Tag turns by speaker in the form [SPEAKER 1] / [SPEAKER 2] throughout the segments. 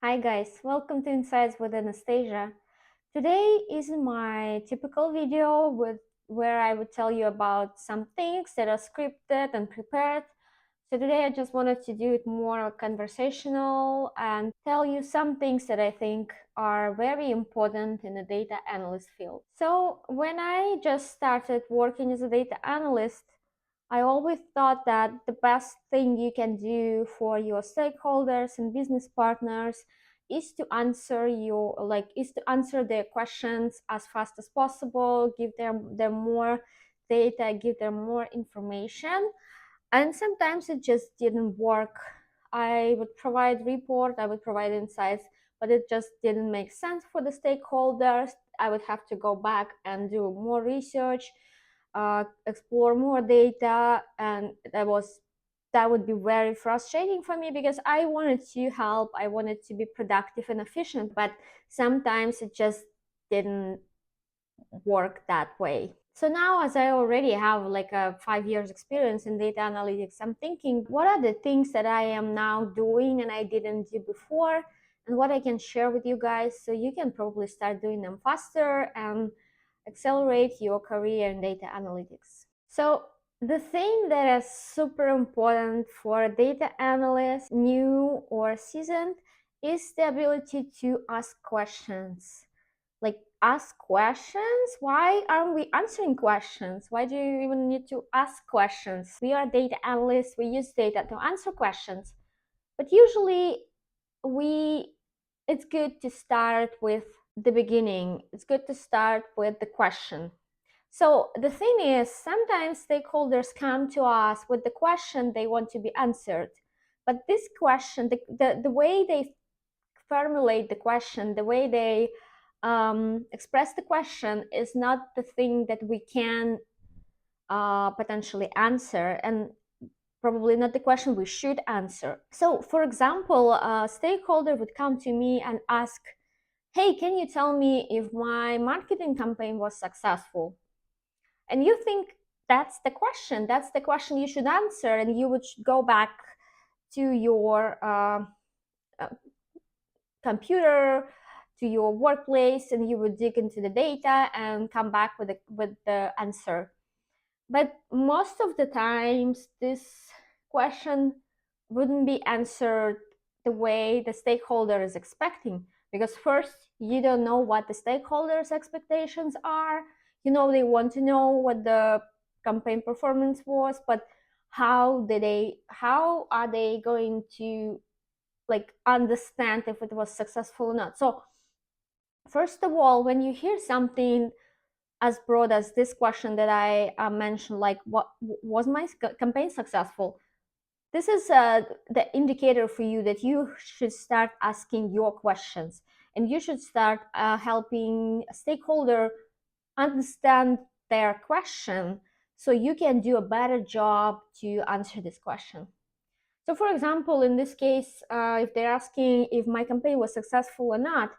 [SPEAKER 1] Hi guys, welcome to Insights with Anastasia. Today is my typical video where I would tell you about some things that are scripted and prepared. So today I just wanted to do it more conversational and tell you some things that I think are very important in the data analyst field. So when I just started working as a data analyst, I always thought that the best thing you can do for your stakeholders and business partners is to answer their questions as fast as possible, give them more data, give them more information. And sometimes it just didn't work. I would provide report, I would provide insights, but it just didn't make sense for the stakeholders. I would have to go back and do more research, explore more data, and that would be very frustrating for me because I wanted to help, I wanted to be productive and efficient, but sometimes it just didn't work that way. So now, as I already have like a 5 years experience in data analytics, I'm thinking, what are the things that I am now doing and I didn't do before, and what I can share with you guys so you can probably start doing them faster and accelerate your career in data analytics. So the thing that is super important for a data analyst, new or seasoned, is the ability to ask questions. Like, ask questions? Why aren't we answering questions? Why do you even need to ask questions? We are data analysts, we use data to answer questions. But usually it's good to start with the beginning. It's good to start with the question. So the thing is, sometimes stakeholders come to us with the question they want to be answered. But this question, the way they formulate the question, the way they express the question is not the thing that we can potentially answer, and probably not the question we should answer. So, for example, a stakeholder would come to me and ask, hey, can you tell me if my marketing campaign was successful? And you think that's the question you should answer, and you would go back to your computer, to your workplace, and you would dig into the data and come back with the answer. But most of the times, this question wouldn't be answered the way the stakeholder is expecting, because first, you don't know what the stakeholders' expectations are. They want to know what the campaign performance was, but how are they going to understand if it was successful or not? So first of all, when you hear something as broad as this question that I mentioned, like, what was my campaign successful, this is the indicator for you that you should start asking your questions, and you should start helping a stakeholder understand their question so you can do a better job to answer this question. So for example, in this case, if they're asking if my campaign was successful or not,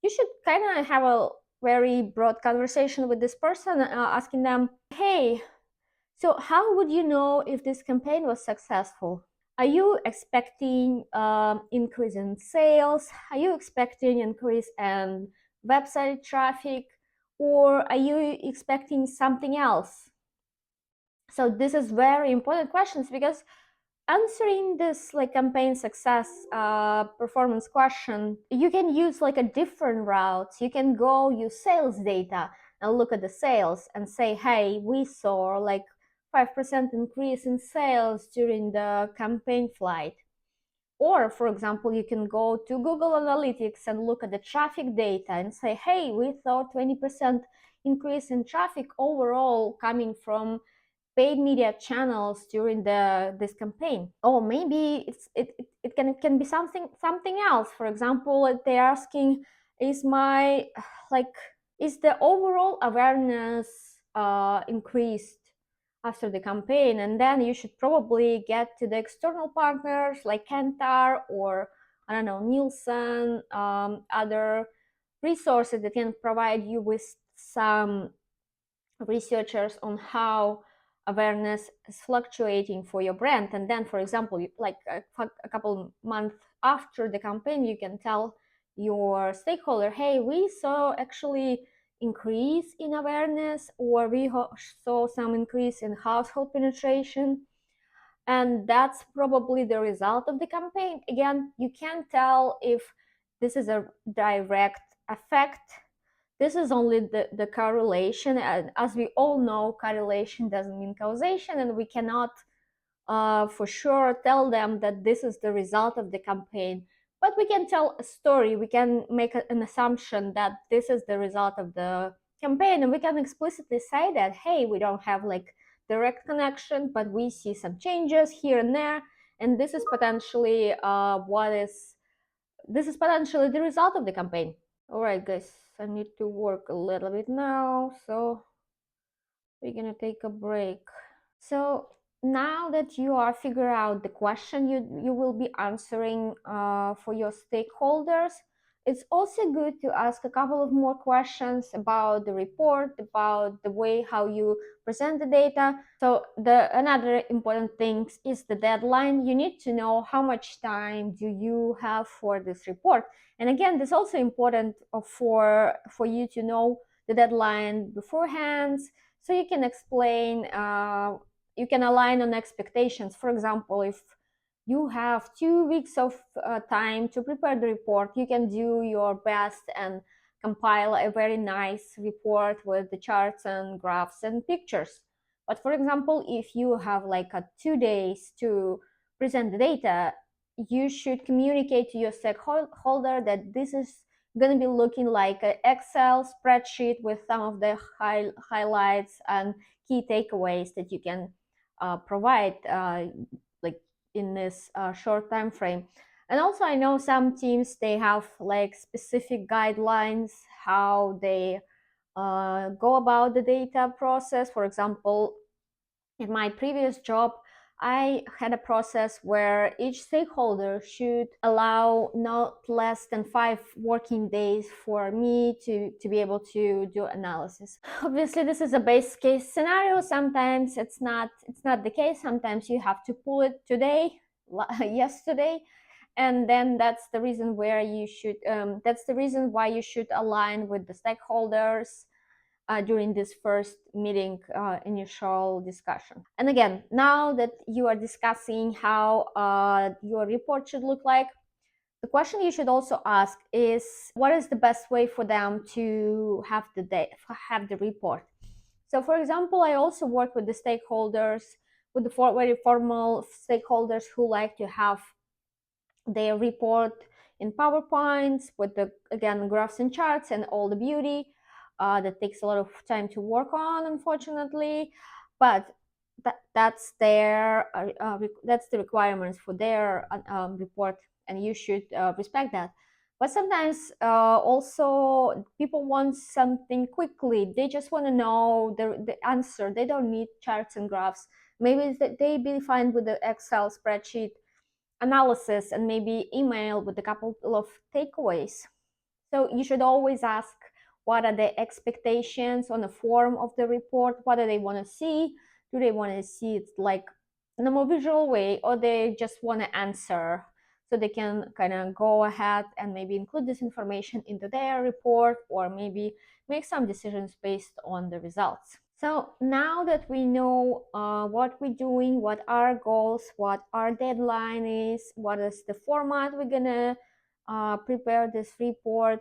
[SPEAKER 1] you should kind of have a very broad conversation with this person, asking them, hey, so how would you know if this campaign was successful? Are you expecting increase in sales? Are you expecting increase in website traffic? Or are you expecting something else? So this is very important questions, because answering this campaign success performance question, you can use a different route. You can go use sales data and look at the sales and say, hey, we saw 5% increase in sales during the campaign flight. Or, for example, you can go to Google Analytics and look at the traffic data and say, hey, we saw 20% increase in traffic overall coming from paid media channels during this campaign. Or maybe it can be something else. For example, they're asking, is the overall awareness increased after the campaign? And then you should probably get to the external partners like Kantar or, I don't know, Nielsen, other resources that can provide you with some researchers on how awareness is fluctuating for your brand. And then, for example, a couple months after the campaign, you can tell your stakeholder, hey, we saw actually increase in awareness, or we saw some increase in household penetration, and that's probably the result of the campaign. Again, you can't tell if this is a direct effect. This is only the correlation, and as we all know, correlation doesn't mean causation, and we cannot for sure tell them that this is the result of the campaign. But we can tell a story, we can make an assumption that this is the result of the campaign, and we can explicitly say that, hey, we don't have like direct connection, but we see some changes here and there, and this is potentially this is potentially the result of the campaign. All right, guys, I need to work a little bit now, so we're gonna take a break. So now that you are figure out the question you will be answering for your stakeholders, it's also good to ask a couple of more questions about the report, about the way how you present the data. So another important thing is the deadline. You need to know how much time do you have for this report. And again, this is also important for you to know the deadline beforehand, so you can explain, you can align on expectations. For example, if you have 2 weeks of time to prepare the report, you can do your best and compile a very nice report with the charts and graphs and pictures. But for example, if you have like 2 days to present the data, you should communicate to your stakeholder that this is going to be looking like an Excel spreadsheet with some of the highlights and key takeaways that you can provide like in this short time frame. And also, I know some teams, they have like specific guidelines how they go about the data process. For example, in my previous job, I had a process where each stakeholder should allow not less than 5 working days for me to be able to do analysis. Obviously, this is a base case scenario. Sometimes it's not the case. Sometimes you have to pull it today, yesterday, and then that's the reason where you should. That's the reason why you should align with the stakeholders during this first meeting, initial discussion. And again, now that you are discussing how your report should look like, the question you should also ask is, what is the best way for them to have the report? So for example, I also work with the stakeholders, with the very formal stakeholders who like to have their report in PowerPoints with the, again, graphs and charts and all the beauty. That takes a lot of time to work on, unfortunately, but that's their that's the requirements for their report, and you should respect that. But sometimes also people want something quickly. They just want to know the answer. They don't need charts and graphs. Maybe they be fine with the Excel spreadsheet analysis and maybe email with a couple of takeaways. So you should always ask, what are the expectations on the form of the report? What do they want to see? Do they want to see it like in a more visual way, or they just want to answer so they can kind of go ahead and maybe include this information into their report, or maybe make some decisions based on the results. So now that we know what we're doing, what our goals, what our deadline is, what is the format we're gonna prepare this report,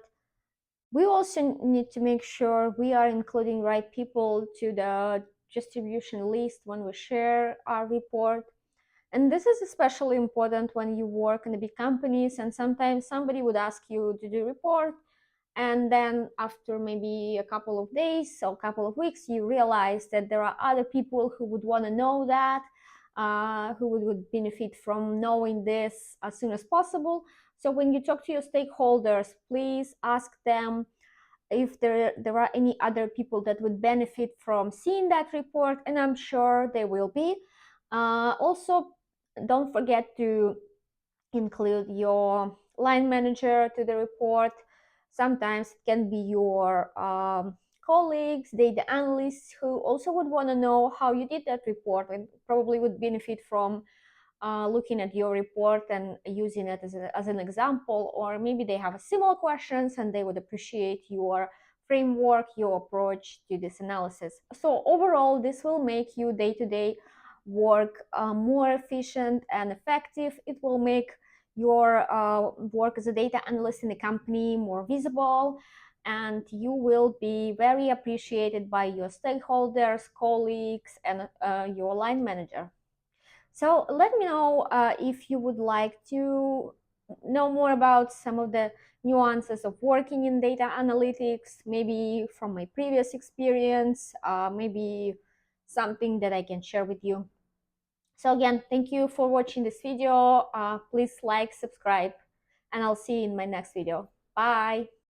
[SPEAKER 1] we also need to make sure we are including right people to the distribution list when we share our report. And this is especially important when you work in the big companies, and sometimes somebody would ask you to do a report, and then after maybe a couple of days or a couple of weeks, you realize that there are other people who would want to know that, who would benefit from knowing this as soon as possible. So when you talk to your stakeholders, please ask them if there are any other people that would benefit from seeing that report, and I'm sure there will be. Also, don't forget to include your line manager to the report. Sometimes it can be your colleagues, data analysts, who also would want to know how you did that report and probably would benefit from looking at your report and using it as an example, or maybe they have similar questions and they would appreciate your framework, your approach to this analysis. So overall, this will make you day-to-day work more efficient and effective. It will make your work as a data analyst in the company more visible, and you will be very appreciated by your stakeholders, colleagues, and your line manager. So let me know if you would like to know more about some of the nuances of working in data analytics, maybe from my previous experience, maybe something that I can share with you. So again, thank you for watching this video. Please like, subscribe, and I'll see you in my next video. Bye.